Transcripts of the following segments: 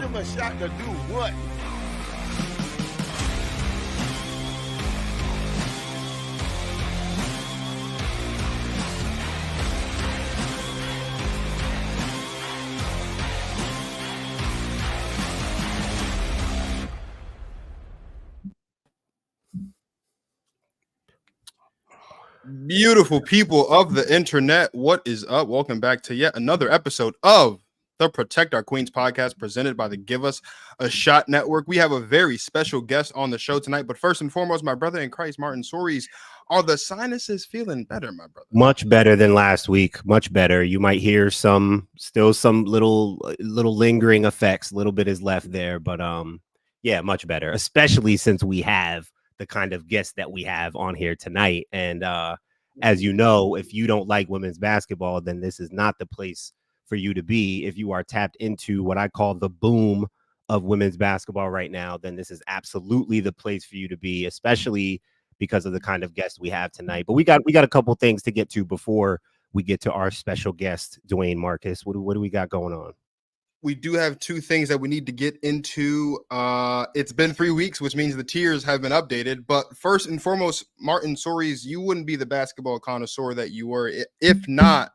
him a shot to do what? Beautiful people of the internet, what is up? Welcome back to yet another episode of the Protect Our Queens podcast presented by the Give Us a Shot Network. We have a very special guest on the show tonight, but first and foremost, my brother in Christ, Martin Soares. Are the sinuses feeling better, my brother? Much better than last week. Much better. You might hear some little lingering effects. A little bit is left there, but yeah, much better, especially since we have the kind of guests that we have on here tonight. And as you know, if you don't like women's basketball, then this is not the place for you to be. If you are tapped into what I call the boom of women's basketball right now, then this is absolutely the place for you to be, especially because of the kind of guests we have tonight. But we got a couple things to get to before we get to our special guest, Dwayne Marcus. What do we got going on? We do have two things that we need to get into. It's been 3 weeks, which means the tiers have been updated. But first and foremost, Martin Soares, you wouldn't be the basketball connoisseur that you were if not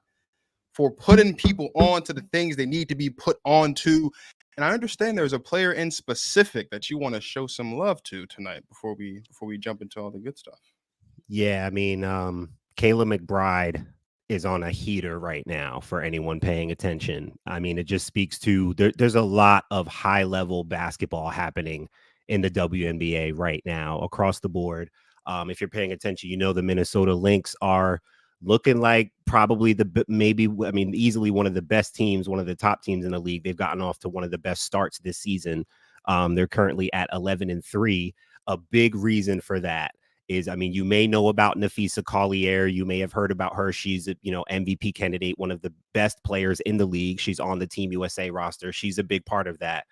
for putting people on to the things they need to be put on to. And I understand there's a player in specific that you want to show some love to tonight before we jump into all the good stuff. Yeah, I mean, Kayla McBride is on a heater right now for anyone paying attention. I mean, it just speaks to there's a lot of high-level basketball happening in the WNBA right now across the board. If you're paying attention, you know the Minnesota Lynx are looking like probably easily one of the best teams, one of the top teams in the league. They've gotten off to one of the best starts this season. They're currently at 11-3. A big reason for that is, I mean, you may know about Nafisa Collier. You may have heard about her. She's a MVP candidate, one of the best players in the league. She's on the Team USA roster. She's a big part of that.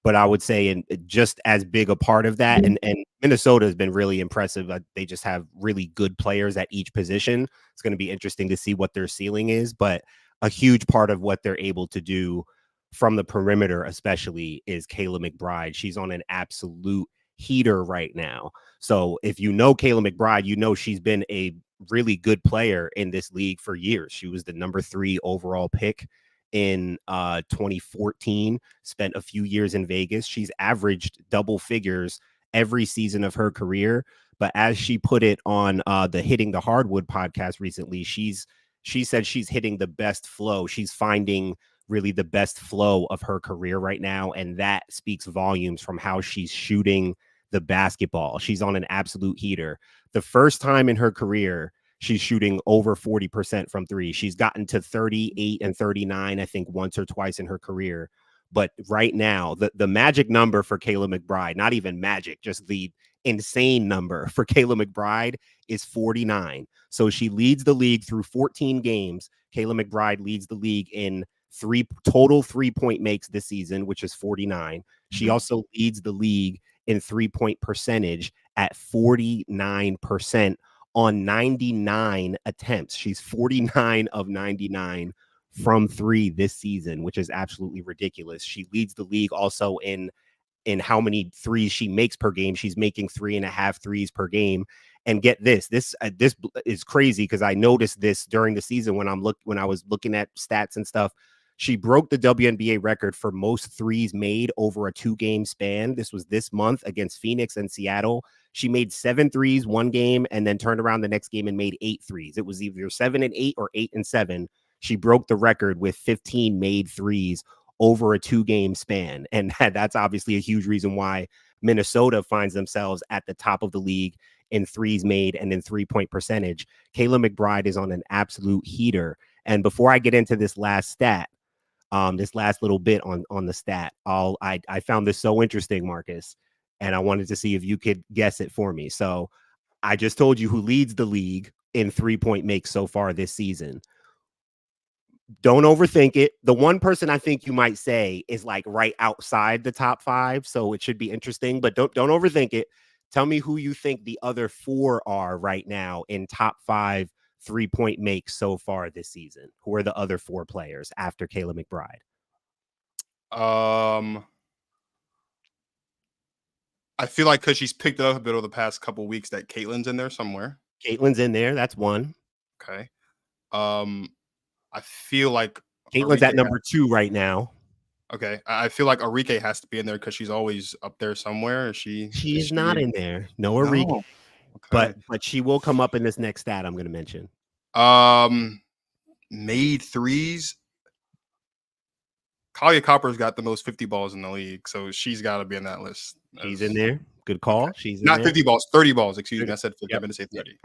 But I would say, and just as big a part of that, and Minnesota has been really impressive. They just have really good players at each position. It's going to be interesting to see what their ceiling is. But a huge part of what they're able to do from the perimeter, especially, is Kayla McBride. She's on an absolute heater right now. So if you know Kayla McBride, you know she's been a really good player in this league for years. She was the number 3 overall pick in 2014, spent a few years in Vegas. She's averaged double figures every season of her career. But as she put it on the Hitting the Hardwood podcast recently, she said she's hitting the best flow. She's finding really the best flow of her career right now. And that speaks volumes from how she's shooting the basketball. She's on an absolute heater. The first time in her career, she's shooting over 40% from three. She's gotten to 38 and 39, I think, once or twice in her career. But right now, the magic number for Kayla McBride, not even magic, just the insane number for Kayla McBride is 49. So she leads the league through 14 games. Kayla McBride leads the league in total 3-point makes this season, which is 49. She also leads the league in 3-point percentage at 49% on 99 attempts. She's 49 of 99 from 3 this season, which is absolutely ridiculous. She leads the league also in how many threes she makes per game. She's making 3.5 threes per game. And get this is crazy because I noticed this during the season when I was looking at stats and stuff. She broke the WNBA record for most threes made over a 2-game span. This was this month against Phoenix and Seattle. She made 7 threes one game and then turned around the next game and made 8 threes. It was either 7 and 8 or 8 and 7. She broke the record with 15 made threes over a 2-game span. And that's obviously a huge reason why Minnesota finds themselves at the top of the league in threes made and in 3-point percentage. Kayla McBride is on an absolute heater. And before I get into this last stat, this last little bit on the stat, I found this so interesting, Marcus, and I wanted to see if you could guess it for me. So I just told you who leads the league in 3-point makes so far this season. Don't overthink it. The one person I think you might say is like right outside the top 5, so it should be interesting, but don't overthink it. Tell me who you think the other 4 are right now in top 5 3-point makes so far this season. Who are the other 4 players after Kayla McBride? I feel like because she's picked it up a bit over the past couple weeks that Caitlin's in there somewhere. Caitlin's in there. That's one. Okay. I feel like Caitlin's at number 2 right now. Okay. I feel like Arike has to be in there because she's always up there somewhere. She's not in there. No Arike. No. Okay. But she will come up in this next stat I'm going to mention. Made threes. Kalia Copper's got the most 50 balls in the league, so she's got to be in that list. She's in there. Good call. Okay. She's in not there. 50 balls, 30 balls. Excuse me. I said 50. Yep. I'm going to say 30.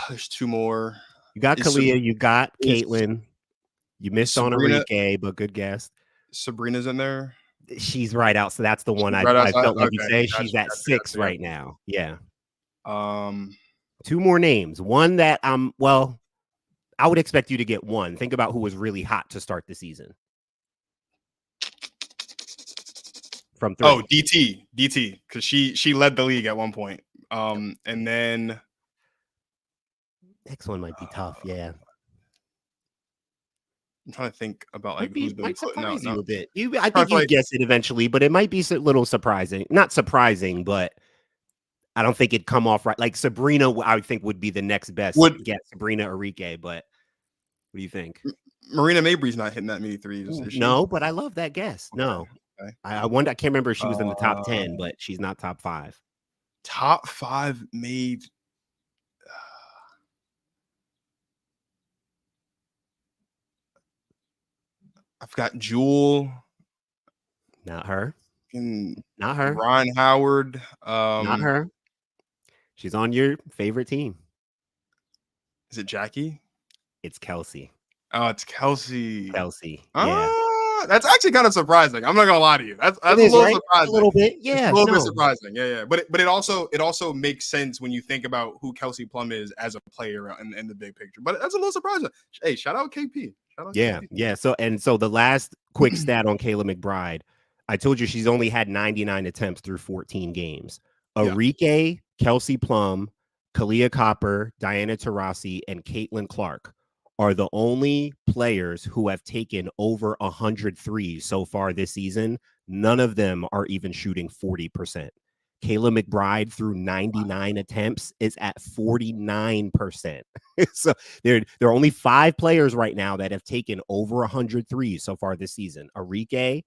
There's 2 more. You got Kalia. You got Caitlin. You missed Sabrina, on Arike, but good guess. Sabrina's in there. She's right out. So that's the one I felt like you say. She's at 6 right now. Yeah. 2 more names. One that I would expect you to get one. Think about who was really hot to start the season. From 3. Oh, DT, because she led the league at one point. And then next one might be tough. Yeah. I'm trying to think about like who's been putting out you a bit. I think you guess it eventually, but it might be a little surprising. Not surprising, but I don't think it'd come off right. Like Sabrina, I think would be the next best guess. Sabrina Arike, but what do you think? Marina Mabry's not hitting that many threes. No, but I love that guess. Okay. No, okay. I wonder. I can't remember if she was in the top 10, but she's not top 5. Top 5 made. I've got Jewel. Not her. Not her. Ryan Howard. Not her. She's on your favorite team. Is it Jackie? It's Kelsey. Oh, it's Kelsey. Yeah. That's actually kind of surprising. I'm not gonna lie to you. That's a little surprising. A little bit, yeah. It's a little bit surprising. Yeah. But it also makes sense when you think about who Kelsey Plum is as a player in the big picture. But that's a little surprising. Hey, shout out KP. Yeah. So the last quick stat on Kayla McBride, I told you she's only had 99 attempts through 14 games. Arike, Kelsey Plum, Kalia Copper, Diana Taurasi, and Caitlin Clark are the only players who have taken over 100 threes so far this season. None of them are even shooting 40%. Kayla McBride through 99 attempts is at 49%. So there are only 5 players right now that have taken over 100 threes so far this season. Arike,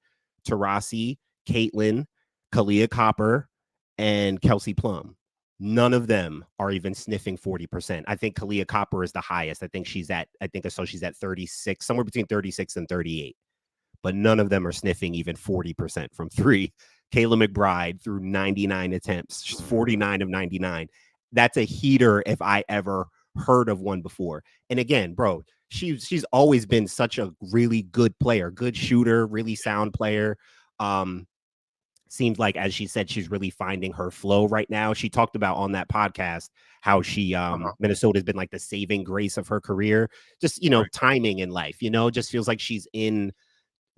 Taurasi, Caitlin, Kalia Copper, and Kelsey Plum. None of them are even sniffing 40%. I think Kalia Copper is the highest. I think she's at 36, somewhere between 36 and 38. But none of them are sniffing even 40% from 3. Kayla McBride through 99 attempts. She's 49 of 99. That's a heater if I ever heard of one before. And again, bro, she's always been such a really good player, good shooter, really sound player. Seems like, as she said, she's really finding her flow right now. She talked about on that podcast how she Minnesota's been like the saving grace of her career. Just, timing in life, just feels like she's in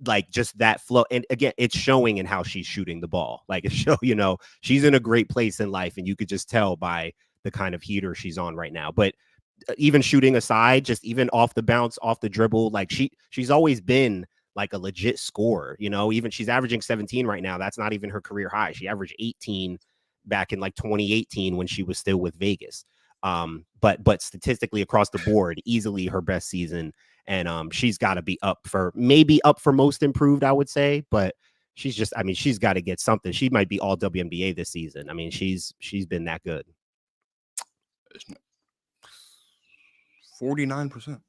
like just that flow. And again, it's showing in how she's shooting the ball. Like she's in a great place in life, and you could just tell by the kind of heater she's on right now. But even shooting aside, just even off the bounce, off the dribble, like she's always been like a legit scorer, even she's averaging 17 right now. That's not even her career high. She averaged 18 back in like 2018 when she was still with Vegas. But statistically across the board, easily her best season. And she's got to be up for most improved, I would say. But she's got to get something. She might be all WNBA this season. I mean, she's been that good. 49%.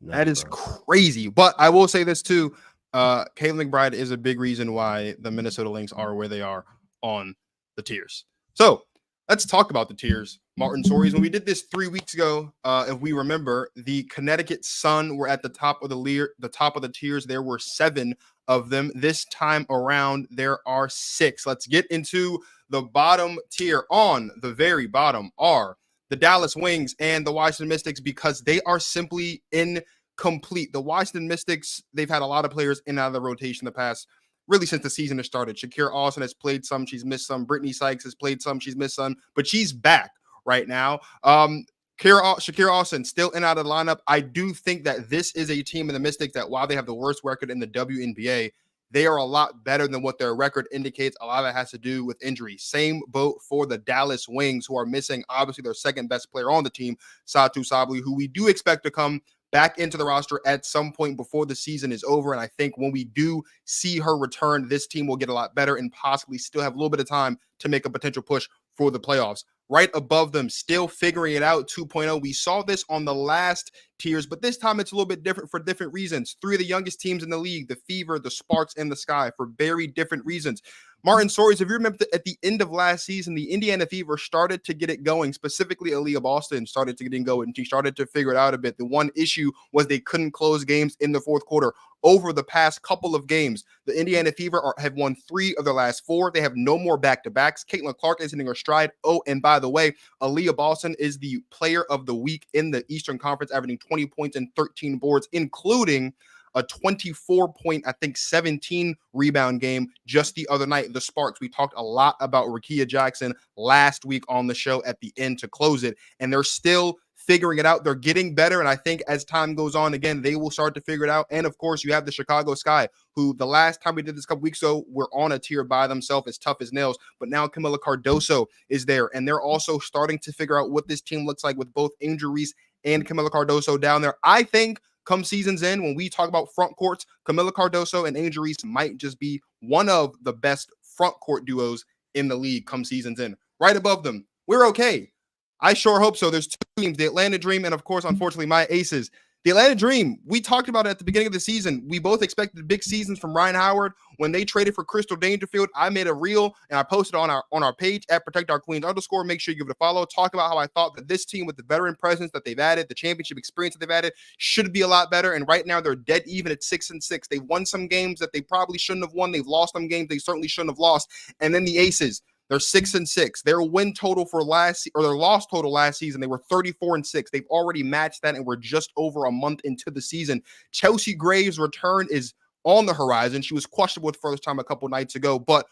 That is crazy. But I will say this too. Kayla McBride is a big reason why the Minnesota Lynx are where they are on the tiers. So let's talk about the tiers. Martin Sories, when we did this 3 weeks ago, if we remember, the Connecticut Sun were at the top of the tiers. There were 7 of them. This time around, there are 6. Let's get into the bottom tier. On the very bottom are the Dallas Wings and the Washington Mystics, because they are simply incomplete. The Washington Mystics, they've had a lot of players in and out of the rotation the past, really since the season has started. Shakira Austin has played some, she's missed some. Brittany Sykes has played some, she's missed some, but she's back right now. Shakira Austin still in and out of the lineup. I do think that this is a team in the Mystics that, while they have the worst record in the WNBA, they are a lot better than what their record indicates. A lot of it has to do with injuries. Same boat for the Dallas Wings, who are missing, obviously, their second best player on the team, Satu Sabli, who we do expect to come back into the roster at some point before the season is over. And I think when we do see her return, this team will get a lot better and possibly still have a little bit of time to make a potential push for the playoffs. Right above them, still figuring it out, 2.0. We saw this on the last tiers, but this time it's a little bit different for different reasons. Three of the youngest teams in the league, the Fever, the Sparks, and the Sky, for very different reasons. Martin Soares, if you remember at the end of last season, the Indiana Fever started to get it going, specifically Aaliyah Boston started to get it going. She started to figure it out a bit. The one issue was they couldn't close games in the fourth quarter. Over the past couple of games, the Indiana Fever have won 3 of their last 4. They have no more back-to-backs. Caitlin Clark is hitting her stride. Oh, and by the way, Aaliyah Boston is the player of the week in the Eastern Conference, averaging 20 points and 13 boards, including a 24-point, I think, 17 rebound game just the other night. The Sparks, we talked a lot about Rakia Jackson last week on the show at the end to close it, and they're still figuring it out. They're getting better, and I think as time goes on, again, they will start to figure it out. And of course, you have the Chicago Sky, who the last time we did this a couple weeks ago were on a tier by themselves, as tough as nails. But now Camila Cardoso is there, and they're also starting to figure out what this team looks like with both Angel Reese and Camila Cardoso down there. I think come season's end, when we talk about front courts, Camila Cardoso and Angel Reese might just be one of the best front court duos in the league come season's end. Right above them, we're okay. I sure hope so. There's 2 teams, the Atlanta Dream and, of course, unfortunately, my Aces. The Atlanta Dream, we talked about it at the beginning of the season. We both expected big seasons from Ryan Howard. When they traded for Crystal Dangerfield, I made a reel and I posted on our page at @ProtectOurQueens_. Make sure you give it a follow. Talk about how I thought that this team, with the veteran presence that they've added, the championship experience that they've added, should be a lot better. And right now they're dead even at 6-6. They won some games that they probably shouldn't have won. They've lost some games they certainly shouldn't have lost. And then the Aces, they're 6-6. Their win total for their loss total last season, they were 34-6. They've already matched that, and we're just over a month into the season. Chelsea Graves' return is on the horizon. She was questionable the first time a couple nights ago, but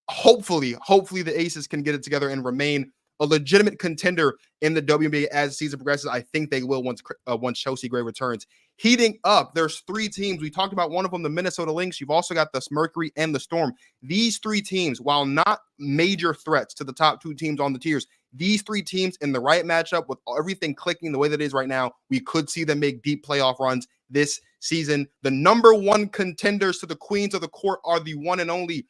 hopefully the Aces can get it together and remain a legitimate contender in the WNBA as the season progresses. I think they will once Chelsea Gray returns. Heating up, there's 3 teams. We talked about one of them, the Minnesota Lynx. You've also got the Mercury and the Storm. These 3 teams, while not major threats to the top 2 teams on the tiers, these 3 teams in the right matchup with everything clicking the way that it is right now, we could see them make deep playoff runs this season. The number 1 contenders to the Queens of the Court are the one and only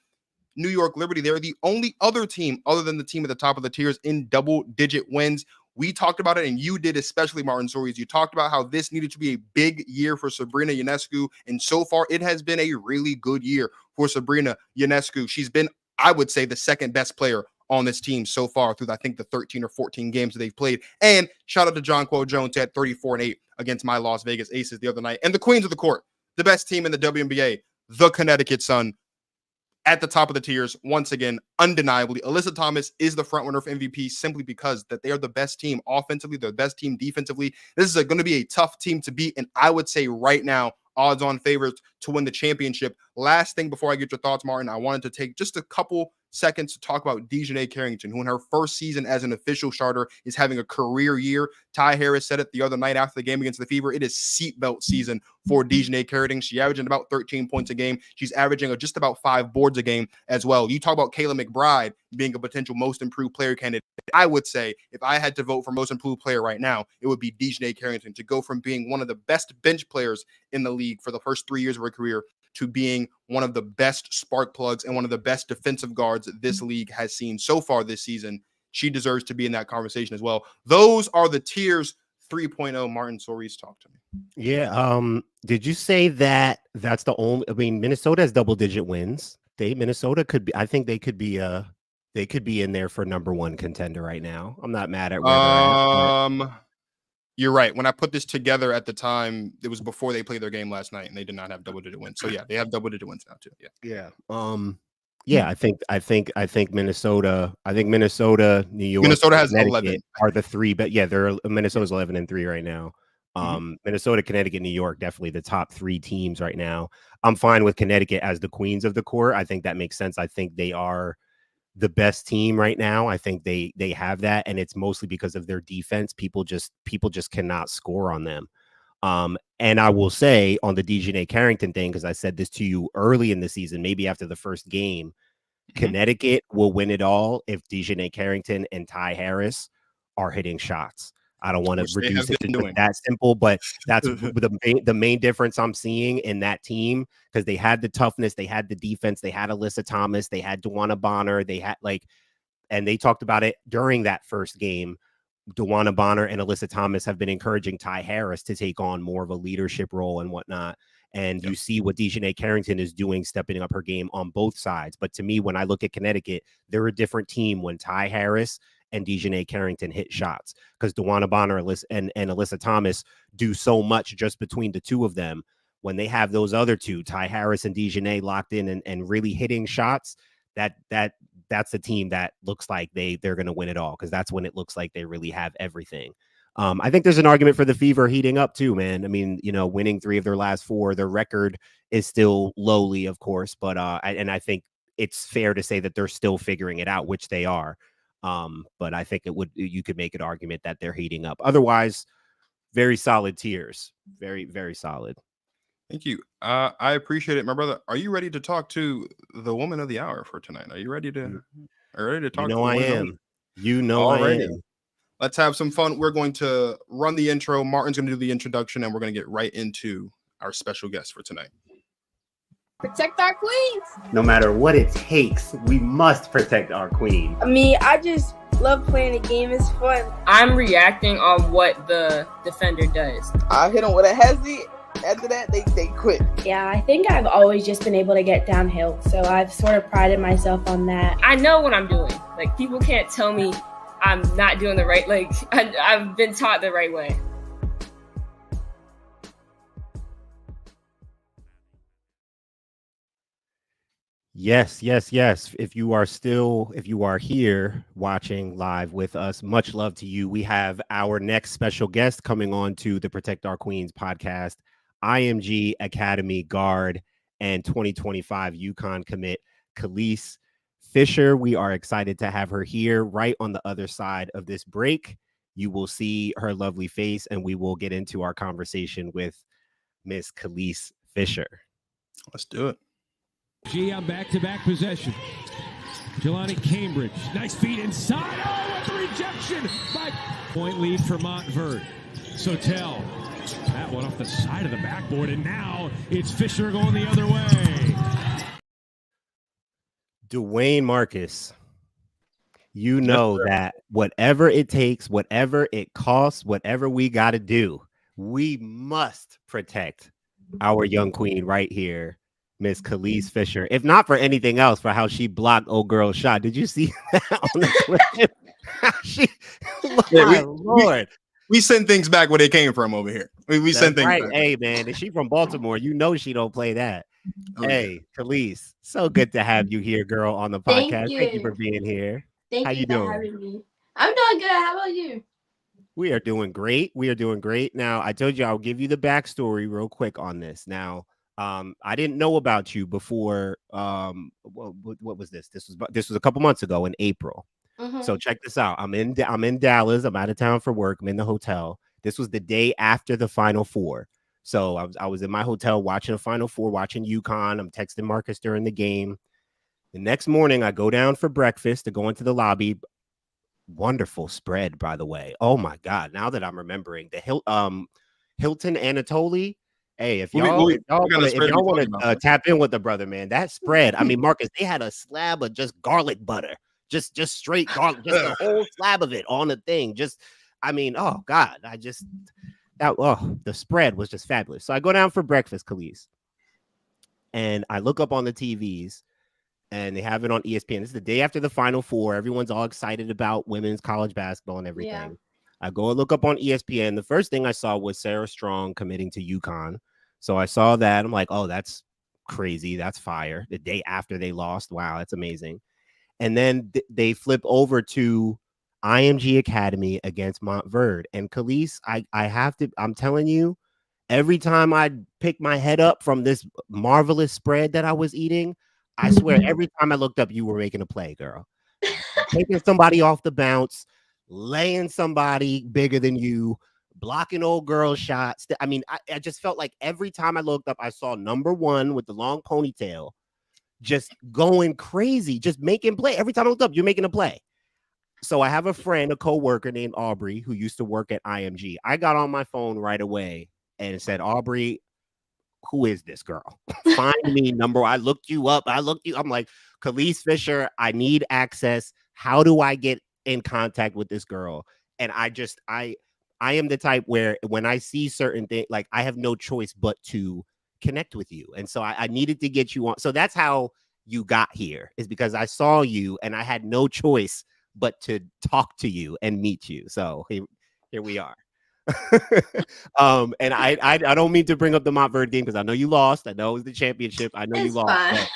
New York Liberty. They're the only other team other than the team at the top of the tiers in double-digit wins. We talked about it, and you did, especially Martin Soares. You talked about how this needed to be a big year for Sabrina Ionescu, and so far it has been a really good year for Sabrina Ionescu. She's been, I would say, the second best player on this team so far through, I think, the 13 or 14 games that they've played. And shout out to Jonquel Jones at 34-8 against my Las Vegas Aces the other night. And the Queens of the Court, the best team in the WNBA, the Connecticut Sun, at the top of the tiers, once again, undeniably. Alyssa Thomas is the front runner for MVP simply because that they are the best team offensively, they're the best team defensively. This is going to be a tough team to beat, and I would say right now, odds-on favorites to win the championship. Last thing before I get your thoughts, Martin, I wanted to take just a couple seconds to talk about Dejanay Carrington, who in her first season as an official starter is having a career year. Ty Harris said it the other night after the game against the Fever. It is seatbelt season for Dejanay Carrington. She's averaging about 13 points a game. She's averaging just about 5 boards a game as well. You talk about Kayla McBride being a potential most improved player candidate. I would say if I had to vote for most improved player right now, it would be Dejanay Carrington, to go from being one of the best bench players in the league for the first 3 years of her career to being one of the best spark plugs and one of the best defensive guards this league has seen so far this season. She deserves to be in that conversation as well. Those are the tiers 3.0. Martin Soares, talk to me. Yeah. Did you say that that's the only? I mean, Minnesota has double-digit wins. Minnesota could be. I think they could be in there for number 1 contender right now. I'm not mad at where they're at. You're right. When I put this together at the time, it was before they played their game last night, and they did not have double-digit wins. So yeah, they have double-digit wins now too. Yeah. Yeah. I think Minnesota. I think Minnesota, New York, Minnesota has 11. Are the 3, but yeah, Minnesota's 11-3 right now. Minnesota, Connecticut, New York, definitely the top 3 teams right now. I'm fine with Connecticut as the Queens of the Court. I think that makes sense. I think they are the best team right now. I think they have that, and it's mostly because of their defense. People just cannot score on them. And I will say on the DeJounte Carrington thing, because I said this to you early in the season, maybe after the first game, Connecticut will win it all if DeJounte Carrington and Ty Harris are hitting shots. I don't want to reduce it to just that simple, but that's the main difference I'm seeing in that team, because they had the toughness, they had the defense, they had Alyssa Thomas, they had DeWanna Bonner, they had and they talked about it during that first game. DeWanna Bonner and Alyssa Thomas have been encouraging Ty Harris to take on more of a leadership role and whatnot. And you see what DeJounte Carrington is doing, stepping up her game on both sides. But to me, when I look at Connecticut, they're a different team when Ty Harris and DeJounte Carrington hit shots, because DeWanna Bonner and Alyssa Thomas do so much just between the two of them. When they have those other two, Ty Harris and DeJounte, locked in and really hitting shots, that's a team that looks like they're going to win it all, because that's when it looks like they really have everything. I think there's an argument for the Fever heating up too, man. I mean, winning 3 of their last 4, their record is still lowly, of course, but I think it's fair to say that they're still figuring it out, which they are. But I think you could make an argument that they're heating up. Otherwise, very solid tiers, very, very solid. Thank you. I appreciate it, my brother. Are you ready to talk to the woman of the hour for tonight? Are you ready to talk? I am. I am. Let's have some fun. We're going to run the intro. Martin's going to do the introduction, and we're going to get right into our special guest for tonight. Protect our queens. No matter what it takes, we must protect our queen. I mean, I just love playing the game. It's fun. I'm reacting on what the defender does. I hit them with a hezzy. After that, they quit. Yeah, I think I've always just been able to get downhill, so I've sort of prided myself on that. I know what I'm doing. Like, people can't tell me I'm not doing the right, I've been taught the right way. Yes. If you are here watching live with us, much love to you. We have our next special guest coming on to the Protect Our Queens podcast, IMG Academy guard and 2025 UConn commit, Kelis Fisher. We are excited to have her here. Right on the other side of this break, you will see her lovely face, and we will get into our conversation with Miss Kelis Fisher. Let's do it. On back-to-back possession. Jelani Cambridge, nice feed inside. Oh, what the rejection by point lead for Montverde. Sotel, that one off the side of the backboard, and now it's Fisher going the other way. Dwayne Marcus, that whatever it takes, whatever it costs, whatever we got to do, we must protect our young queen right here, Miss Kelis Fisher. If not for anything else, for how she blocked old girl's shot. Did you see that on the clip? Lord. We send things back where they came from over here. We send things back. Hey, man, is she from Baltimore? She don't play that. Hey, Kelis, so good to have you here, girl, on the podcast. Thank you for being here. How you doing? Having me. I'm doing good. How about you? We are doing great. Now, I told you I'll give you the backstory real quick on this. Now, I didn't know about you before. What was this? This was a couple months ago in April. Mm-hmm. So check this out. I'm in Dallas. I'm out of town for work. I'm in the hotel. This was the day after the Final Four. So I was in my hotel watching the Final Four, watching UConn. I'm texting Marcus during the game. The next morning, I go down for breakfast to go into the lobby. Wonderful spread, by the way. Oh my God! Now that I'm remembering, the Hilton Anatoly. Hey, if y'all want to tap in with the brother, man, that spread. I mean, Marcus, they had a slab of just garlic butter. Just straight garlic, just a whole slab of it on the thing. Oh God, the spread was just fabulous. So I go down for breakfast, Kelis, and I look up on the TVs, and they have it on ESPN. This is the day after the Final Four. Everyone's all excited about women's college basketball and everything. Yeah. I go and look up on ESPN. The first thing I saw was Sarah Strong committing to UConn. So I saw that. I'm like, oh, that's crazy. That's fire. The day after they lost. Wow, that's amazing. And then they flip over to IMG Academy against Montverde. And Kelis, I'm telling you, every time I pick my head up from this marvelous spread that I was eating, I swear, every time I looked up, you were making a play, girl. Taking somebody off the bounce, laying somebody bigger than you, blocking old girl shots. I mean, I just felt like every time I looked up, I saw number one with the long ponytail just going crazy, just making play. Every time I looked up, you're making a play. So I have a friend, a coworker named Aubrey, who used to work at IMG. I got on my phone right away and said, Aubrey, who is this girl? Find me number. I looked you up. I'm like, Kelis Fisher, I need access. How do I get in contact with this girl? And I am the type where when I see certain things, like I have no choice but to connect with you. And so I needed to get you on. So that's how you got here, is because I saw you and I had no choice but to talk to you and meet you. So here we are. And I don't mean to bring up the Montverde game because I know you lost. I know it was the championship. I know you lost.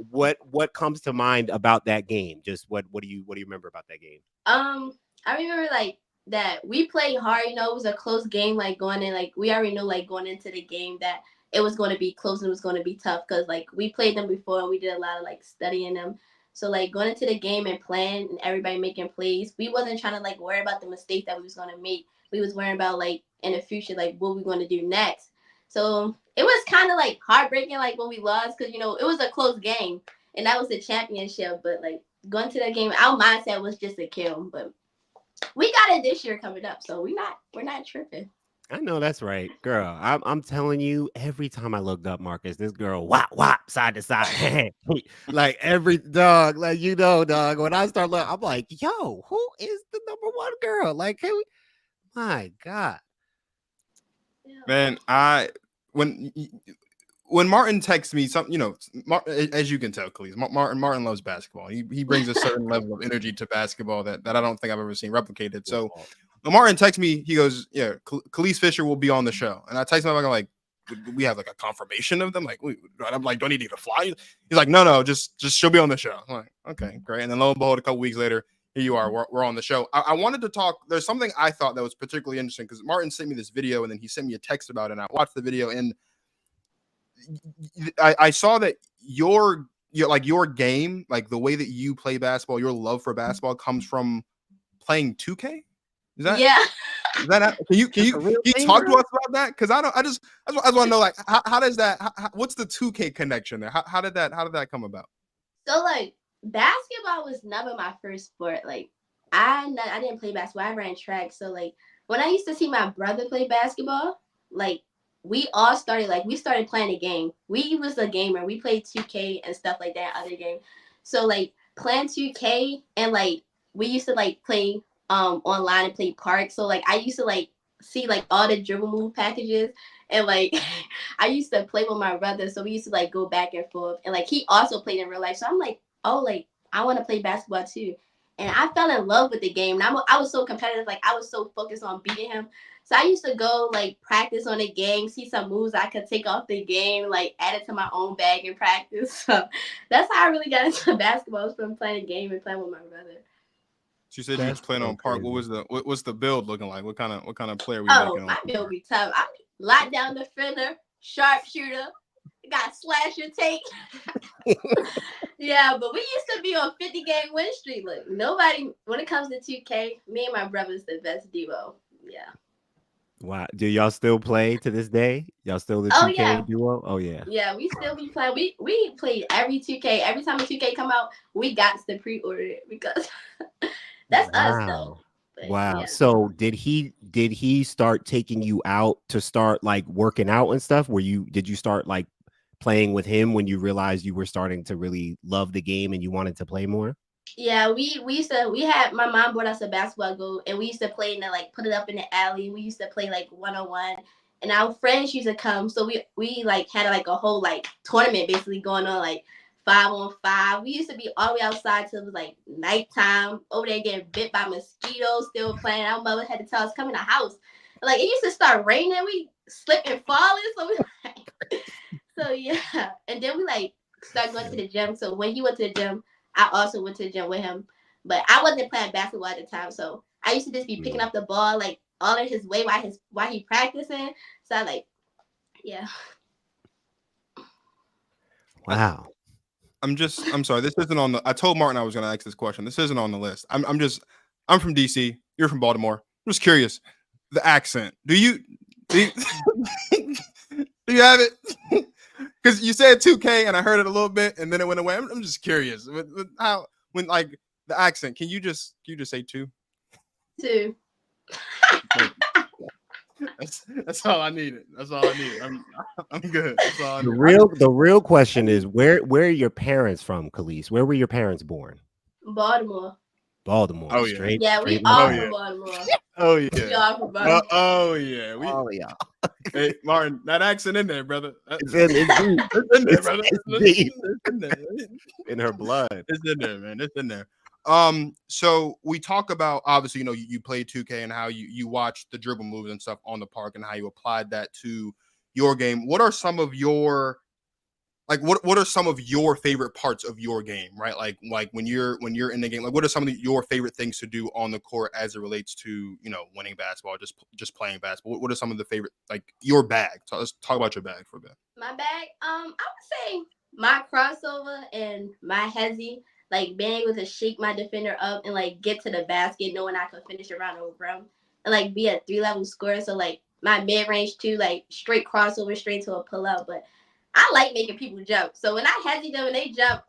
What comes to mind about that game? Just what do you remember about that game? I remember like that we played hard. You know, it was a close game. Like going in, like we already knew like going into the game that it was going to be close and it was going to be tough because like we played them before and we did a lot of like studying them. So like going into the game and playing and everybody making plays, we wasn't trying to like worry about the mistake that we was going to make. We was worrying about like in the future, like what we going to do next. So it was kind of like heartbreaking, like when we lost, because you know it was a close game and that was the championship. But like going to that game, our mindset was just to kill. But we got it this year coming up, so we're not tripping. I know that's right, girl. I'm telling you, every time I looked up, Marcus, this girl whop side to side, like every dog, like dog. When I start looking, I'm like, yo, who is the number one girl? Like, my God, Man, when Martin texts me something, as you can tell, Kelis, Martin loves basketball. He brings a certain level of energy to basketball that I don't think I've ever seen replicated. So when Martin texts me, he goes, "Yeah, Kelis Fisher will be on the show." And I text him, I'm like, "We have like a confirmation of them." Like, I'm like, "Do I need to fly?" He's like, "No, just she'll be on the show." I'm like, "Okay, great." And then lo and behold, a couple weeks later, here you are. We're on the show. I wanted to talk. There's something I thought that was particularly interesting because Martin sent me this video and then he sent me a text about it. And I watched the video and I saw that your game, like the way that you play basketball, your love for basketball comes from playing 2K. Is that Is that can you talk to us about that? Because I just want to know, like, how does that? What's the 2K connection there? How did that come about? So like basketball was never my first sport. Like I didn't play basketball. I ran track. So like when I used to see my brother play basketball, like we all started playing a game. We was a gamer. We played 2K and stuff like that, other game. So like playing 2K and like we used to like play online and play park. So like I used to like see like all the dribble move packages and like I used to play with my brother. So we used to like go back and forth and like he also played in real life. So I'm like, oh, like I want to play basketball too. And I fell in love with the game. And I was so competitive. Like I was so focused on beating him. So I used to go like practice on the game, see some moves I could take off the game, like add it to my own bag and practice. So that's how I really got into basketball, was from playing a game and playing with my brother. She said you was playing on park. What's the build looking like? What kind of player were you Oh, making? my build be tough. I'm lockdown defender, sharpshooter, got slasher take. Yeah, but we used to be on 50-game win streak. Look, nobody, when it comes to 2K, me and my brother's the best duo. Yeah. Wow. Do y'all still play to this day? Y'all still the 2K duo? Oh yeah. Yeah, we still be playing. We play every 2K. Every time a 2K come out, we got to pre-order it because that's us though. But, wow. Yeah. So did he start taking you out to start like working out and stuff? Did you start like playing with him when you realized you were starting to really love the game and you wanted to play more? Yeah, we had my mom bought us a basketball goal and we used to play and like put it up in the alley. We used to play like 1-on-1 and our friends used to come. So we like had like a whole like tournament basically going on, like 5-on-5. We used to be all the way outside till it was like nighttime, over there getting bit by mosquitoes, still playing. Our mother had to tell us come in the house. Like it used to start raining, we slip and falling. So we like, so yeah. And then we like started going to the gym. So when he went to the gym, I also went to the gym with him, but I wasn't playing basketball at the time. So I used to just be picking up the ball like all in his way while he practicing. So I like, yeah. Wow. I'm sorry. This isn't on the. I told Martin I was going to ask this question. This isn't on the list. I'm from DC. You're from Baltimore. I'm just curious. the accent. Do you do you have it? Because you said 2K and I heard it a little bit and then it went away. I'm just curious with how when like the accent. Can you just say 2? 2. That's all I needed. That's all I needed. I'm good. That's all I The needed. real question is where are your parents from, Kelis? Where were your parents born? Baltimore. Baltimore. Oh, yeah. Straight. Yeah, we straight all north. from Baltimore. Oh We yeah. all from Baltimore. Oh yeah. Oh yeah. Hey Martin, that accent in there, brother. It's in deep. It's in there, brother. It's deep. It's in there. In her blood. It's in there, man. It's in there. So we talk about obviously, you play 2K and how you watch the dribble moves and stuff on the park and how you applied that to your game. What are some of your what are some of your favorite parts of your game, right? Like when you're in the game, like what are some of your favorite things to do on the court as it relates to, winning basketball, just playing basketball? What are some of the favorite, like your bag? So let's talk about your bag for a bit. My bag, I would say my crossover and my hezzy, like being able to shake my defender up and like get to the basket, knowing I could finish around over him and like be a 3-level scorer. So like my mid range too, like straight crossover, straight to a pull up. But I like making people jump. So when I hezzy them and they jump,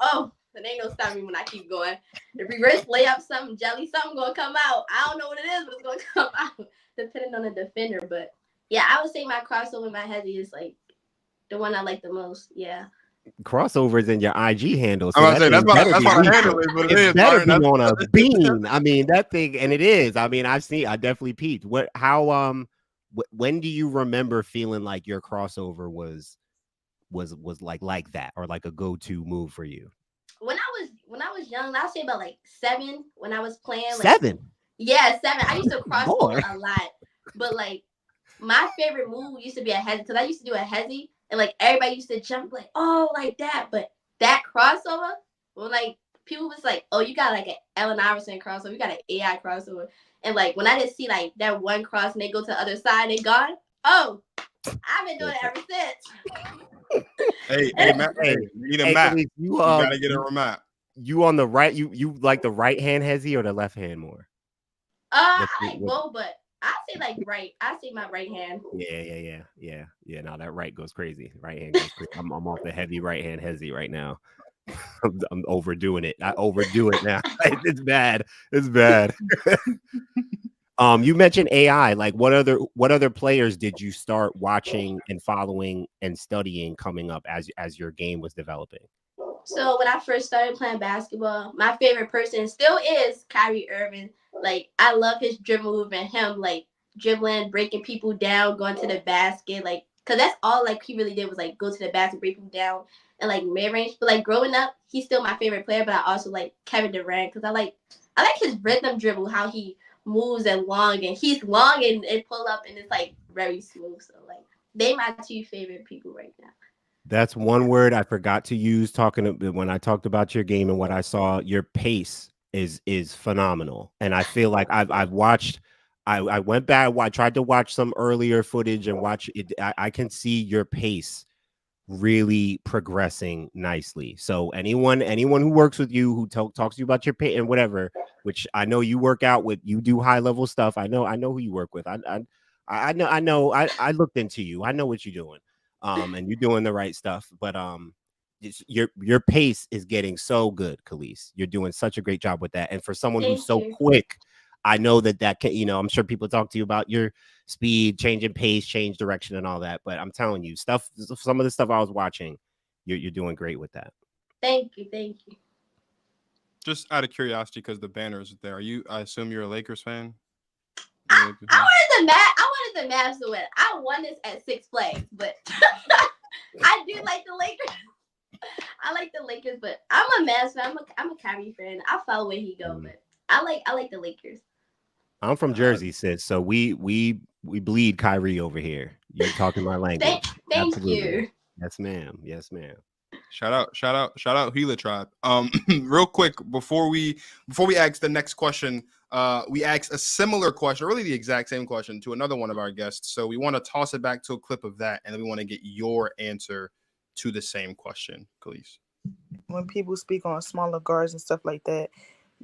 then ain't no stopping me when I keep going. The reverse layup, something jelly, something gonna come out. I don't know what it is, but it's gonna come out depending on the defender. But yeah, I would say my crossover, my hezzy is like the one I like the most. Yeah. Crossovers in your IG handle. So I'm about to say that's what I handle is what it is. Better be on a beam. I mean, that thing, and it is. I mean, I definitely peeped. When do you remember feeling like your crossover was like that, or like a go-to move for you? When I was young, I'll say about like 7 when I was playing. Like, 7? Yeah, 7. I used to cross over a lot. But like my favorite move used to be a hezzy, because I used to do a hezzy and like everybody used to jump like, oh, like that. But that crossover, when like people was like, oh, you got like an Allen Iverson crossover, you got an AI crossover. And like when I just see like that one cross and they go to the other side and gone, oh, I've been doing it ever since. Hey, Matt, you need a map. You gotta get a map. You on the right, you like the right hand hezzy or the left hand more? I like both, but I say like right. I say my right hand. Yeah. Now that right goes crazy. Right hand goes crazy. I'm off the heavy right hand hezzy right now. I'm overdoing it. I overdo it now. It's bad. It's bad. You mentioned AI. Like what other players did you start watching and following and studying coming up as your game was developing? So when I first started playing basketball, my favorite person still is Kyrie Irving. Like I love his dribble move and him like dribbling, breaking people down, going to the basket. Like, cause that's all like he really did was like go to the basket, break people down, and like mid range. But like growing up, he's still my favorite player. But I also like Kevin Durant because I like his rhythm dribble, how he moves and long, and he's long and pull up, and it's like very smooth. So like they my 2 favorite people right now. That's one word I forgot to use when I talked about your game and what I saw. Your pace is phenomenal, and I feel like I've watched. I went back. I tried to watch some earlier footage and watch it. I can see your pace really progressing nicely. So anyone who works with you, who talks to you about your pace and whatever, which I know you work out with, you do high level stuff. I know who you work with. I know. I looked into you. I know what you're doing. And you're doing the right stuff, but your pace is getting so good, Kelis. You're doing such a great job with that, and for someone who's so quick, I know that can, I'm sure people talk to you about your speed, changing pace, change direction, and all that. But I'm telling you, some of the stuff I was watching, you're doing great with that. Thank you. Just out of curiosity, because the banner is there. I assume you're a Lakers fan. I wanted the Mavs to win. I won this at Six Flags, but I do like the Lakers. I like the Lakers, but I'm a Mavs fan. I'm a Kyrie fan. I follow where he goes, but I like the Lakers. I'm from Jersey, sis. So we bleed Kyrie over here. You're talking my language. Thank you. Yes, ma'am. Yes, ma'am. Shout out Gila Tribe. Real quick before we ask the next question, we asked a similar question, really the exact same question, to another one of our guests. So we want to toss it back to a clip of that, and then we want to get your answer to the same question, Kelis. When people speak on smaller guards and stuff like that,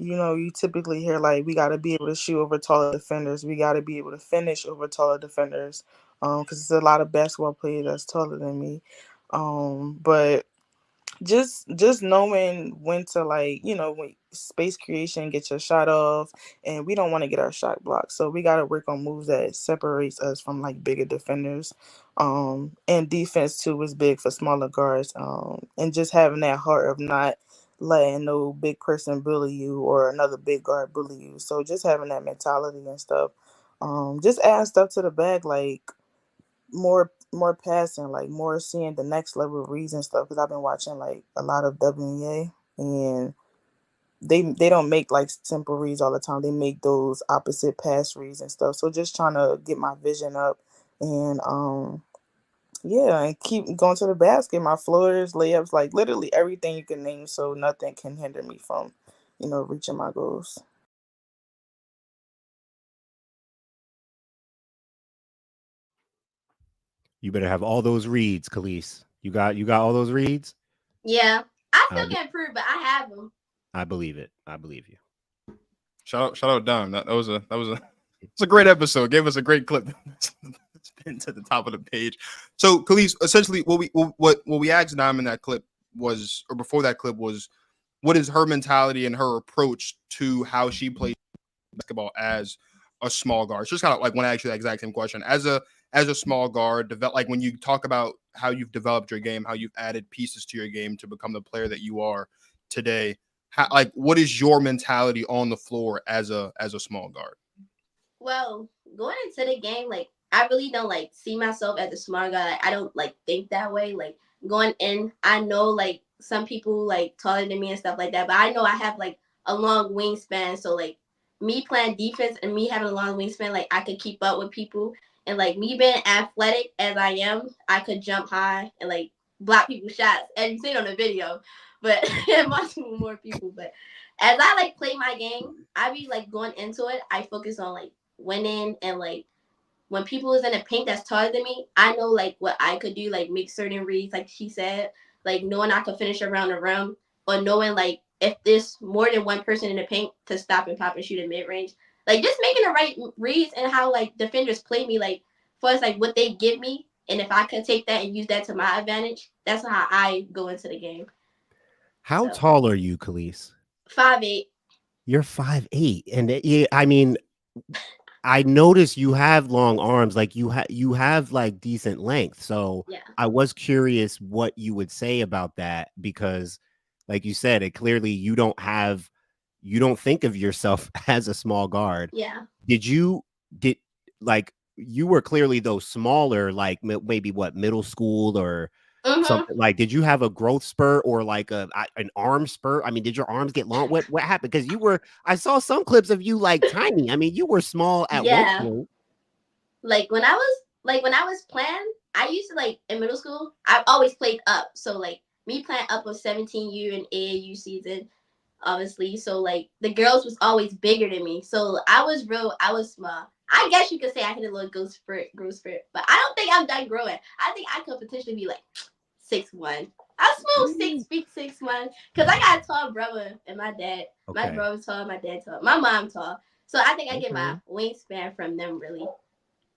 you typically hear like we got to be able to shoot over taller defenders. We got to be able to finish over taller defenders. Because there's a lot of basketball players that's taller than me. But just knowing when to when space creation, get your shot off, and we don't want to get our shot blocked, so we got to work on moves that separates us from like bigger defenders. And defense too is big for smaller guards, and just having that heart of not letting no big person bully you or another big guard bully you. So just having that mentality and stuff. Just adding stuff to the bag, like more passing, like more seeing the next level of reads and stuff. Because I've been watching like a lot of WNBA, and they don't make like simple reads all the time. They make those opposite pass reads and stuff. So just trying to get my vision up, and and keep going to the basket. My floaters, layups, like literally everything you can name. So nothing can hinder me from reaching my goals. You better have all those reads, Kelis. You got all those reads? Yeah. I still can improve, but I have them. I believe it. I believe you. Shout out Dom. That was it's a great episode. Gave us a great clip. It's been to the top of the page. So Kelis, essentially what we asked Dom in that clip was, or before that clip was, what is her mentality and her approach to how she plays basketball as a small guard? It's just kind of like when I asked you that exact same question. As a small guard, like when you talk about how you've developed your game, how you've added pieces to your game to become the player that you are today, what is your mentality on the floor as a small guard? Well, going into the game, like I really don't like see myself as a small guy. Like, I don't like think that way. Like going in, I know like some people like taller than me and stuff like that, but I know I have like a long wingspan. So like me playing defense and me having a long wingspan, like I could keep up with people. And like me being athletic as I am, I could jump high and like block people's shots. As you seen on the video, but multiple more people. But as I like play my game, I be like going into it. I focus on like winning, and like when people is in the paint that's taller than me, I know like what I could do, like make certain reads, like she said, like knowing I could finish around the rim, or knowing like if there's more than one person in the paint to stop and pop and shoot at mid range. Like just making the right reads and how like defenders play me, like for us, like what they give me, and if I can take that and use that to my advantage, that's how I go into the game. How tall are you, Kelis? 5'8". You're 5'8", and I mean, I noticed you have long arms, like you have like decent length. So yeah. I was curious what you would say about that, because, like you said, it clearly you don't think of yourself as a small guard. Yeah. You were clearly though smaller, like maybe middle school or something. Like, did you have a growth spurt or like an arm spurt? I mean, did your arms get long? What happened? Because I saw some clips of you like tiny. I mean, you were small at one point. Like when I was playing, I used to like in middle school, I always played up. So like me playing up was 17U and AAU season, obviously. So like the girls was always bigger than me. So I was small. I guess you could say I hit a little growth spurt, but I don't think I'm done growing. I think I could potentially be like 6'1". I'm small, 6 feet, 6'1", because I got a tall brother and my dad. Okay. My brother's tall, my dad's tall, my mom tall. So I think I get my wingspan from them, really.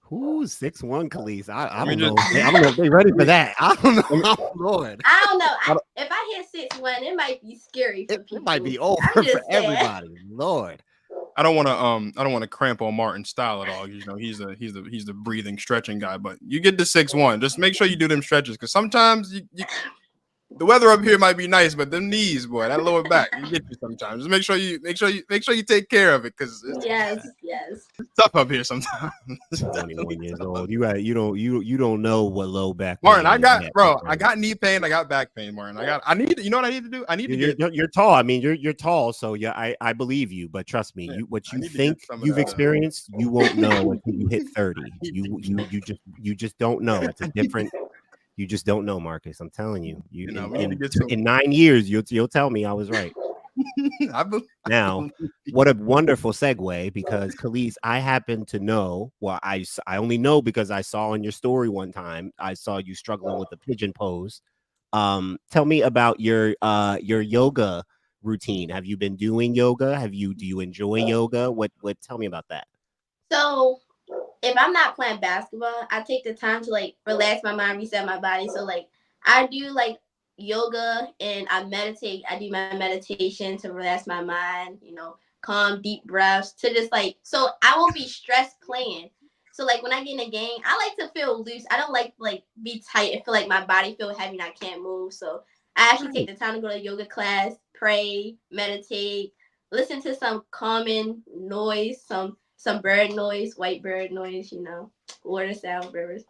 Who's 6'1", Kelis? I don't know. I don't know if they're ready for that. I don't know. Oh, Lord. I don't know. If I hit 6'1", it might be scary for people. It might be over for everybody. Lord. I don't want to cramp on Martin's style at all. You know, he's the breathing, stretching guy. But you get to 6'1", just make sure you do them stretches, because sometimes the weather up here might be nice, but them knees, boy, that lower back, you get you sometimes. Just make sure you take care of it, because yes, it's tough up here sometimes. 21 years old. You don't know what low back. Martin, I got knee pain, I got back pain, Martin. You know what I need to do? You're tall. I mean, you're tall, so yeah, I believe you. But trust me, what you think you've experienced, you won't know until you hit 30. You just don't know. It's a different. You just don't know, Marcus. I'm telling you. In 9 years, you'll tell me I was right. Now, what a wonderful segue, because Kelis, I happen to know. Well, I only know because I saw in your story one time. I saw you struggling with the pigeon pose. Tell me about your yoga routine? Have you been doing yoga? Do you enjoy yoga? What tell me about that? So if I'm not playing basketball, I take the time to like relax my mind, reset my body. So like I do like yoga and I meditate. I do my meditation to relax my mind, calm, deep breaths to just like, so I won't be stressed playing. So like when I get in a game, I like to feel loose. I don't like be tight and feel like my body feel heavy and I can't move. So I actually take the time to go to yoga class, pray, meditate, listen to some calming noise, some bird noise, white bird noise, water sound, rivers.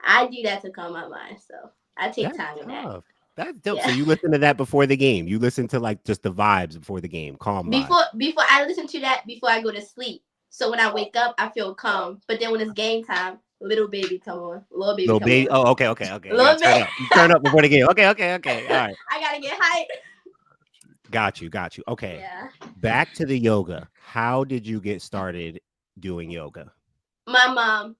I do that to calm my mind. So I take time in that. That's dope. Yeah. So you listen to that before the game. You listen to like just the vibes before the game, calm vibes. Before I listen to that before I go to sleep. So when I wake up, I feel calm. But then when it's game time, little baby come on. Little baby. Oh, okay. Little baby. Turn up before the game. Okay. All right. I gotta get hyped. Got you. Okay. Yeah. Back to the yoga. How did you get started doing yoga? My mom.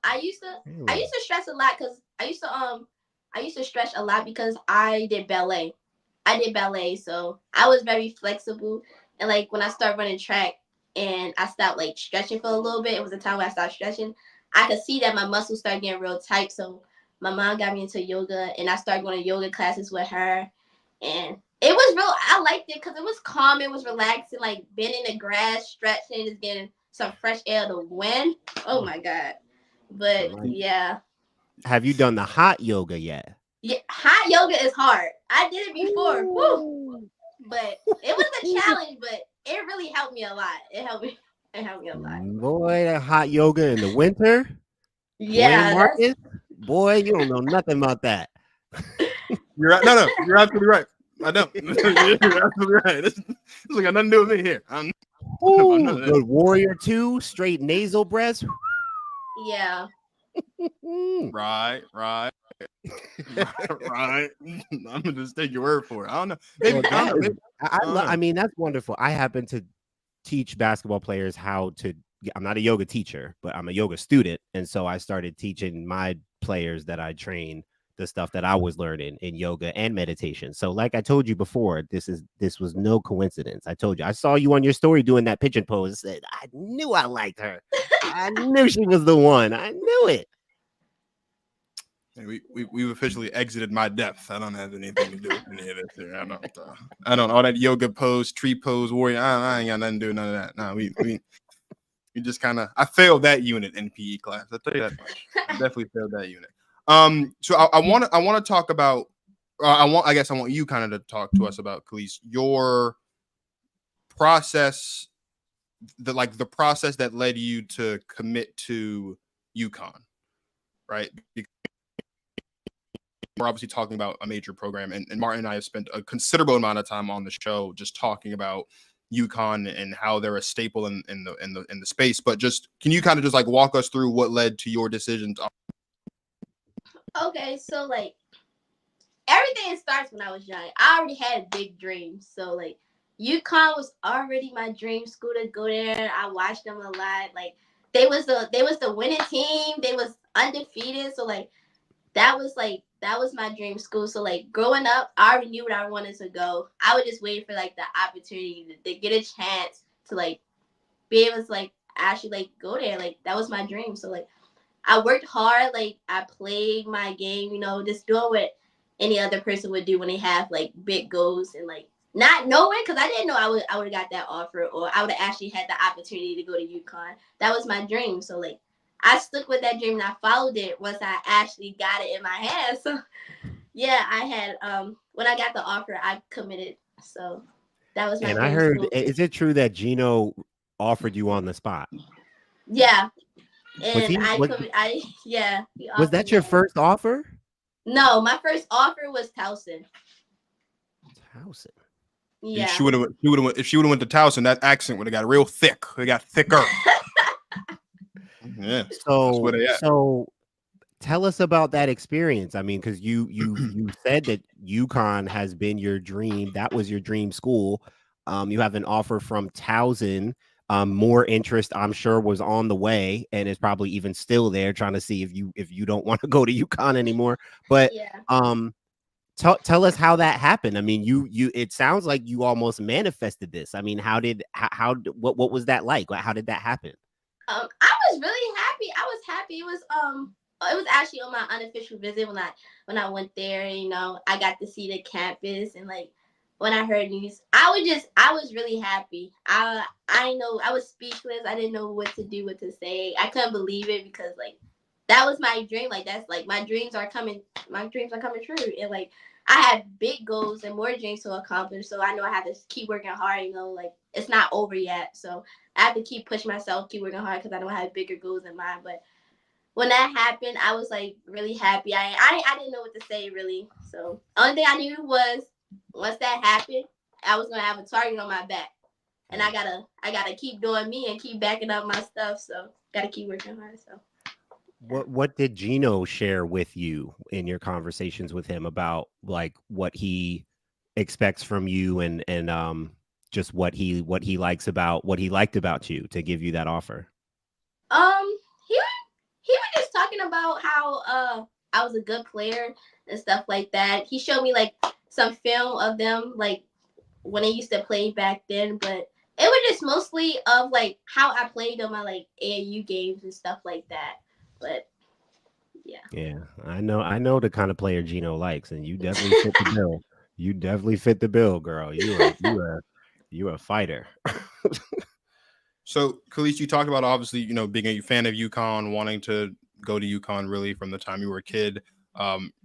I used to stress a lot because I used to stretch a lot because I did ballet. So I was very flexible. And like when I started running track and I stopped like stretching for a little bit, it was a time where I stopped stretching. I could see that my muscles started getting real tight. So my mom got me into yoga and I started going to yoga classes with her. And it was I liked it because it was calm, it was relaxing, like being in the grass, stretching, just getting some fresh air to wind. Oh my God. But yeah. Have you done the hot yoga yet? Yeah, hot yoga is hard. I did it before. Woo. But it was a challenge, but it really helped me a lot. It helped me a lot. Boy, that hot yoga in the winter. Yeah. Marcus, boy, you don't know nothing about that. You're right. No, you're absolutely right. I don't. You're absolutely right. This got nothing to do with me here. I'm good Warrior 2, straight nasal breaths. Yeah. Right. Right. I'm gonna just take your word for it. I don't know. Maybe, I mean, that's wonderful. I happen to teach basketball players how to. I'm not a yoga teacher, but I'm a yoga student, and so I started teaching my players that I train the stuff that I was learning in yoga and meditation. So, like I told you before, this was no coincidence. I told you, I saw you on your story doing that pigeon pose. Said, I knew I liked her. I knew she was the one. I knew it. We've officially exited my depth. I don't have anything to do with any of this here. I don't all that yoga pose, tree pose, warrior. I ain't got nothing to do with none of that. No, we just kind of. I failed that unit in PE class. I'll tell you that much. I definitely failed that unit. So I want to talk about. I want you kind of to talk to us about, Kelis, your process, the process that led you to commit to UConn, right? Because we're obviously talking about a major program, and Martin and I have spent a considerable amount of time on the show just talking about UConn and how they're a staple in the space. But just can you kind of just like walk us through what led to your decision to? Okay, so like everything starts when I was young. I already had big dreams. So like UConn was already my dream school to go there. I watched them a lot. Like they was the winning team. They was undefeated. So like that was my dream school. So like growing up, I already knew where I wanted to go. I would just wait for like the opportunity to get a chance to like be able to like actually like go there. Like that was my dream. So like I worked hard. Like I played my game, just doing what any other person would do when they have like big goals, and like not knowing, because I didn't know I would have got that offer, or I would have actually had the opportunity to go to UConn. That was my dream. So like I stuck with that dream and I followed it once I actually got it in my hands. So yeah, I had when I got the offer, I committed. So that was my. And I heard, is it true that Gino offered you on the spot? Yeah. And yeah. Was that your first offer? No, my first offer was Towson. Yeah. If she would have went to Towson, that accent would have got real thick. It got thicker. Yeah. So tell us about that experience. I mean, because you said that UConn has been your dream. That was your dream school. You have an offer from Towson. More interest, I'm sure, was on the way, and is probably even still there, trying to see if you don't want to go to UConn anymore. But tell us how that happened. I mean, you it sounds like you almost manifested this. I mean, what was that like? How did that happen? I was really happy. I was happy. It was actually on my unofficial visit when I went there. You know, I got to see the campus, and like when I heard news, I was really happy. I know I was speechless. I didn't know what to do, what to say. I couldn't believe it because like that was my dream. Like that's like my dreams are coming true. And like I had big goals and more dreams to accomplish. So I know I have to keep working hard. You know, like it's not over yet. So I have to keep pushing myself, keep working hard because I know I have bigger goals in mind. But when that happened, I was like really happy. I didn't know what to say really. So only thing I knew was once that happened, I was gonna have a target on my back, and I gotta keep doing me and keep backing up my stuff. So gotta keep working hard. So. What did Gino share with you in your conversations with him about like what he expects from you and just what he liked about you to give you that offer? He was just talking about how I was a good player and stuff like that. He showed me like some film of them like when I used to play back then, but it was just mostly of like how I played on my like AAU games and stuff like that. But yeah, I know the kind of player Gino likes, and you definitely fit the bill. You definitely fit the bill, girl. You're a fighter. So, Kelis, you talked about obviously, being a fan of UConn, wanting to go to UConn really from the time you were a kid.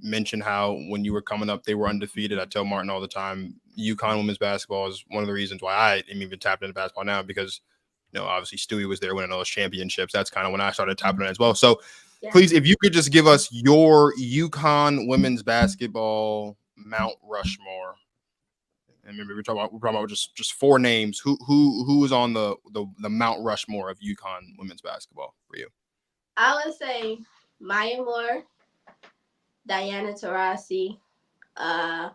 Mentioned how when you were coming up, they were undefeated. I tell Martin all the time, UConn women's basketball is one of the reasons why I am even tapped into basketball now because, obviously Stewie was there winning those championships. That's kind of when I started tapping in as well. So, please, if you could just give us your UConn women's basketball Mount Rushmore. And remember, we're talking about just four names. Who is on the Mount Rushmore of UConn women's basketball for you? I would say Maya Moore, Diana Taurasi. I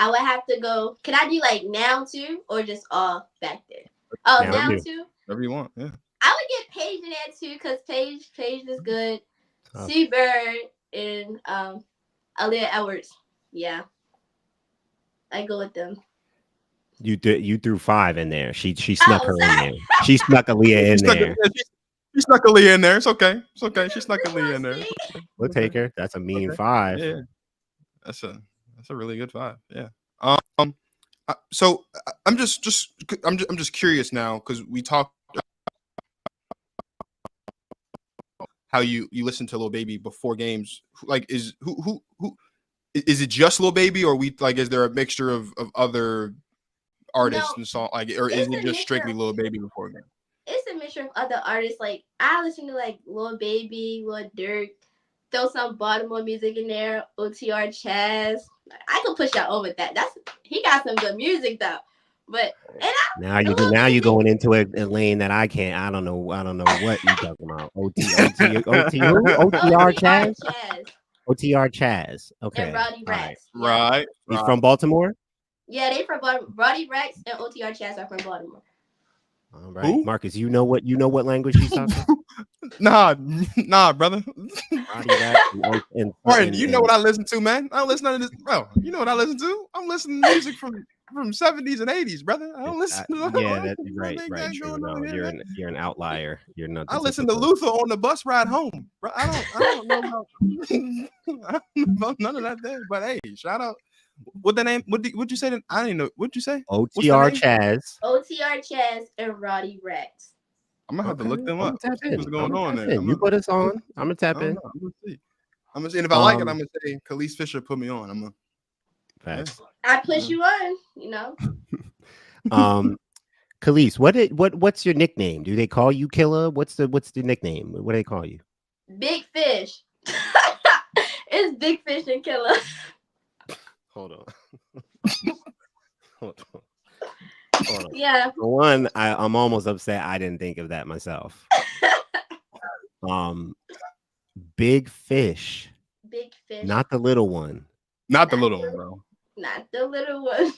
would have to go. Can I do like now too, or just all back there? Oh, now too. Whatever you want. Yeah. I would get Paige in there too, because Paige is good. Seabird and Aaliyah Edwards. Yeah, I go with them. You threw five in there. She snuck her in there. She snuck Aaliyah in there. She snuck Aaliyah in there. It's okay. It's okay. She snuck Aaliyah in there. We'll take her. That's a mean five. Yeah. That's a really good five. Yeah. So I'm just curious now because we talked how you listen to Lil Baby before games. Like is who is it just Lil Baby or is there a mixture of other artists and song or is it just strictly Lil Baby before game? It's a mixture of other artists. Like I listen to like Lil Baby, Lil Durk, throw some Baltimore music in there, OTR Chaz. I can push y'all over that. He got some good music though. But now you're going into a lane that I can't. I don't know what you're talking about. OTR Chaz. OTR Chaz. Okay. And Roddy Rex. Right. He's from Baltimore? Yeah, they from Baltimore. Roddy Rex and OTR Chaz are from Baltimore. All right. Who? Marcus, you know what language he's talking? Nah, brother. Roddy Rex Martin, you know what I listen to, man? I don't listen to this, bro. You know what I listen to? I'm listening to music from 70s and 80s, brother. I don't listen to that's right. True. No, you're an outlier. You're not. I listen to Luther on the bus ride home, bro. I don't know about none of that thing. But hey, shout out. What the name? What'd you say? I didn't know. What'd you say? OTR Chaz. OTR Chaz and Roddy Rex. I'm gonna have to look them up. What's going on there? You put us on. I'm gonna tap in. I'm gonna see. And if I like it, I'm gonna say Kelis Fisher put me on. I'm gonna. Facts. I push you on. You know. Kelis, what's your nickname? Do they call you Killer? What's the nickname? What do they call you? Big Fish. It's Big Fish and Killer. Hold on. Yeah. For one, I'm almost upset I didn't think of that myself. Big Fish. Big Fish. Not the little one. Not the little one, bro. Not the little one.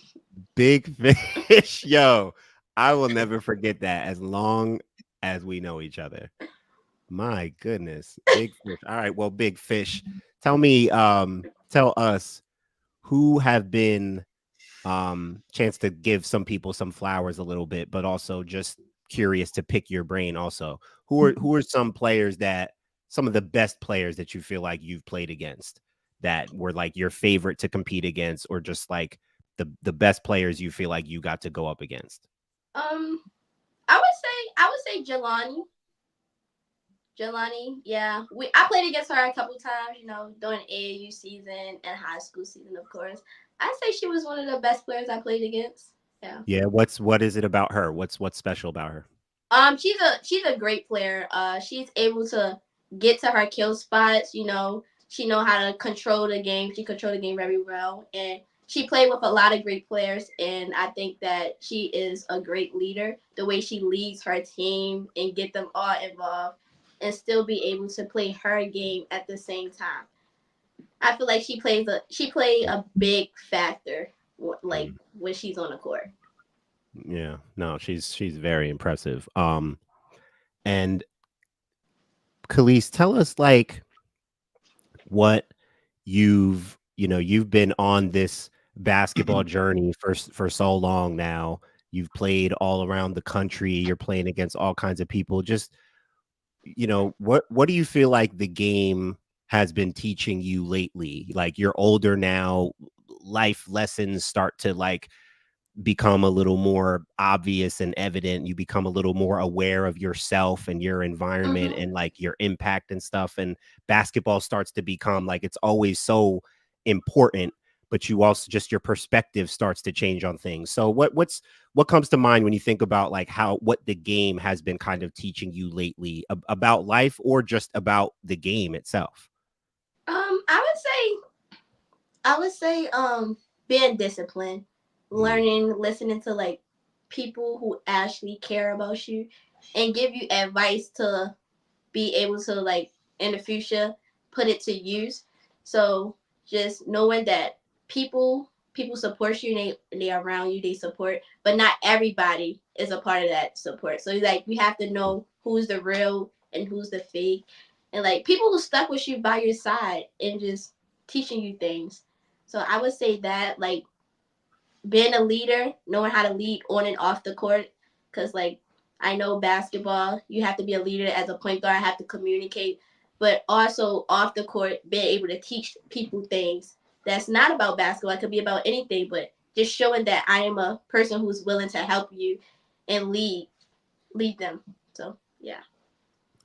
Big Fish. Yo, I will never forget that as long as we know each other. My goodness. Big Fish. All right. Well, Big Fish. Tell us who have been chance to give some people some flowers a little bit, but also just curious to pick your brain also. Who are some players that some of the best players that you feel like you've played against that were like your favorite to compete against, or just like the best players you feel like you got to go up against? I would say Jelani. Jelani, yeah. I played against her a couple times, you know, during AAU season and high school season, of course. I'd say she was one of the best players I played against. Yeah. Yeah. What is it about her? What's special about her? She's a great player. She's able to get to her kill spots. You know, she know how to control the game. She controlled the game very well, and she played with a lot of great players. And I think that she is a great leader. The way she leads her team and get them all involved, and still be able to play her game at the same time. I feel like she played a big factor, like when she's on the court. Yeah, no, she's very impressive. And Kelis, tell us like what you've been on this basketball journey for so long now. You've played all around the country. You're playing against all kinds of people. Just, what do you feel like the game has been teaching you lately? Like, you're older now, life lessons start to like become a little more obvious and evident. You become a little more aware of yourself and your environment and like your impact and stuff. And basketball starts to become like, it's always so important, but you also just, your perspective starts to change on things. So what comes to mind when you think about like what the game has been kind of teaching you lately about life, or just about the game itself? I would say being disciplined, learning, listening to like people who actually care about you and give you advice to be able to like in the future put it to use. So just knowing that people support you and they are around you, they support, but not everybody is a part of that support. So like you have to know who's the real and who's the fake, and like people who stuck with you by your side and just teaching you things. So I would say that like being a leader, knowing how to lead on and off the court, because like I know basketball, you have to be a leader as a point guard, have to communicate, but also off the court, being able to teach people things that's not about basketball. It could be about anything, but just showing that I am a person who's willing to help you and lead them. So yeah.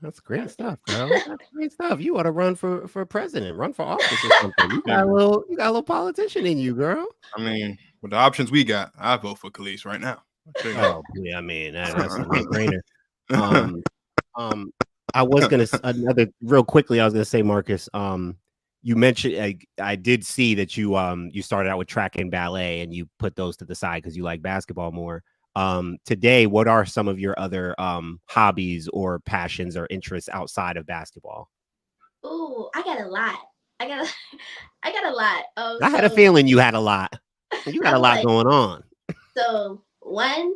That's great stuff, girl. That's great stuff. You ought to run for president, run for office or something. You got a little politician in you, girl. I mean, with the options we got, I vote for Kelis right now. Oh yeah, I mean that's a no-brainer. I was gonna real quickly. I was gonna say, Marcus. You mentioned I did see that you started out with track and ballet, and you put those to the side because you like basketball more. Today, what are some of your other hobbies or passions or interests outside of basketball? Ooh, I got a lot. I got a lot. I had a feeling you had a lot. You got a lot going on. So one,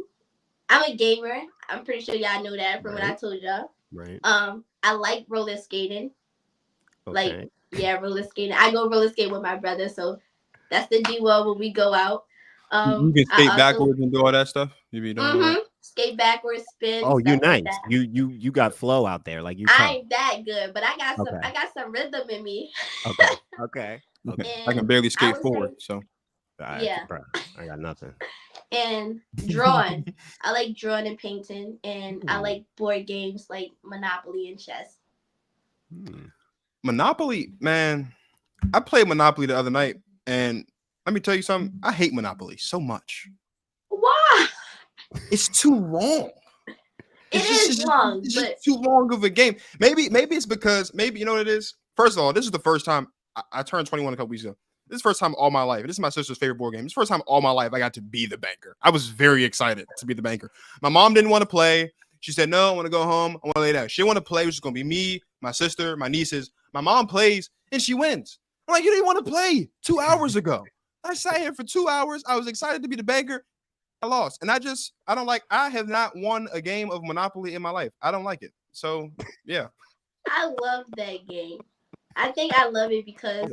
I'm a gamer. I'm pretty sure y'all know that from what I told y'all. Right. I like roller skating. Okay. Like, yeah, roller skating. I go roller skate with my brother, so that's the duo when we go out. You can skate backwards and do all that stuff. You be doing all that? Skate backwards, spin. Oh, you're nice. Like you got flow out there. Like you. I ain't that good, but I got some rhythm in me. Okay. I can barely skate forward, so. Yeah. I got nothing. And drawing. I like drawing and painting, and I like board games like Monopoly and chess. Monopoly, man. I played Monopoly the other night, and let me tell you something. I hate Monopoly so much. Why? It's too long. It's long, it's but just too long of a game. Maybe it's because you know what it is. First of all, this is the first time I turned 21 a couple weeks ago. This is the first time all my life. This is my sister's favorite board game. This is the first time all my life I got to be the banker. I was very excited to be the banker. My mom didn't want to play. She said, no, I want to go home. I want to lay down. She didn't want to play, which is going to be me, my sister, my nieces. My mom plays, and she wins. I'm like, you didn't want to play 2 hours ago. I sat here for 2 hours. I was excited to be the banker. I lost. And I have not won a game of Monopoly in my life. I don't like it. So, yeah. I love that game. I think I love it because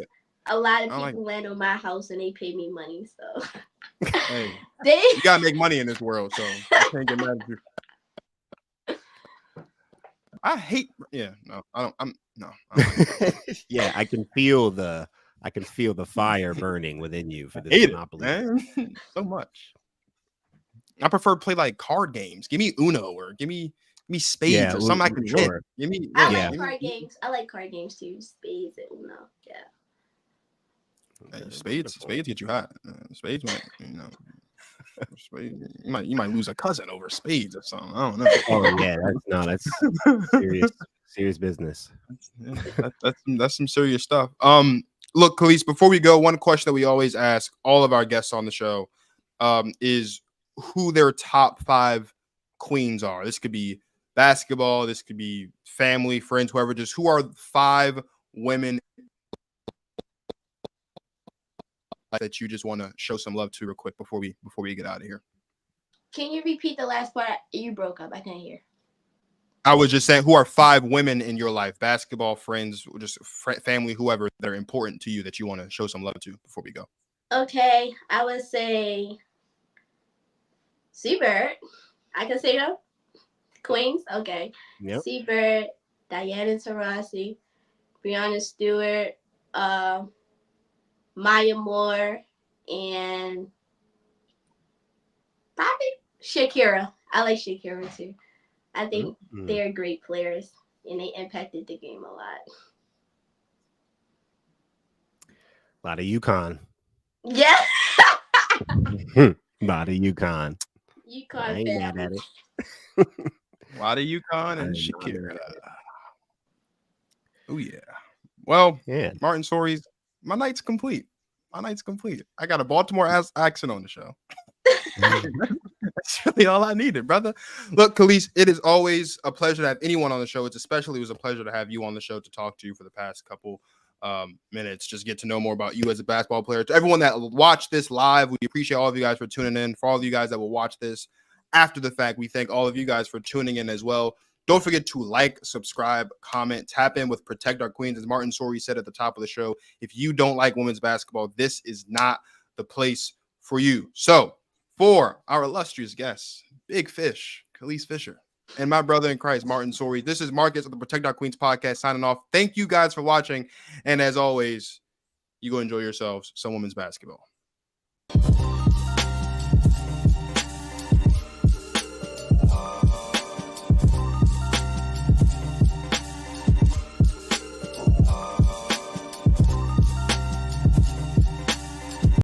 a lot of I like people land on my house and they pay me money. So Hey, they you gotta make money in this world, so I can't get mad at you. I hate. Yeah, no, I don't. I'm no. I don't like Yeah, I can feel the fire burning within you for this hate it, Monopoly. man. So much. I prefer to play like card games. Give me Uno or give me spades Yeah, or something I can win. sure. Give me. I Yeah, like give me- card games. I like card games too. Spades and Uno. Yeah. Hey, spades get you hot. Spades might, spades, you might lose a cousin over spades or something. I don't know. Oh yeah, that's serious business. Yeah, that's some serious stuff. Look, Kelis, before we go, one question that we always ask all of our guests on the show, is who their top 5 queens are. This could be basketball, this could be family, friends, whoever. Just who are 5 women that you just want to show some love to real quick before we get out of here. Can you repeat the last part? You broke up. I can't hear. I was just saying, who are 5 women in your life, basketball, friends, just family, whoever, that are important to you that you want to show some love to before we go. Okay, I would say Seabird. I can say them. Queens. Okay. Yep. Seabird, Diana Taurasi, Breonna Stewart, Maya Moore, and probably Shakira. I like Shakira too. I think they're great players and they impacted the game a lot. A lot of UConn. Yeah. A lot of UConn. I UConn ain't mad family. at it. A lot of UConn and I'm Shakira. not mad at it. Oh yeah. Well, Yeah. Martin Sories, my night's complete. I got a Baltimore accent on the show. That's really all I needed, brother. Look, Kelis, it is always a pleasure to have anyone on the show. It was a pleasure to have you on the show to talk to you for the past couple minutes. Just get to know more about you as a basketball player. To everyone that watched this live, we appreciate all of you guys for tuning in. For all of you guys that will watch this after the fact, we thank all of you guys for tuning in as well. Don't forget to like, subscribe, comment, tap in with Protect Our Queens. As Martin Sories said at the top of the show, if you don't like women's basketball, this is not the place for you. So, for our illustrious guests, Big Fish, Kelis Fisher, and my brother in Christ, Martin Sories, this is Marcus of the Protect Our Queens podcast signing off. Thank you guys for watching. And as always, you go enjoy yourselves some women's basketball.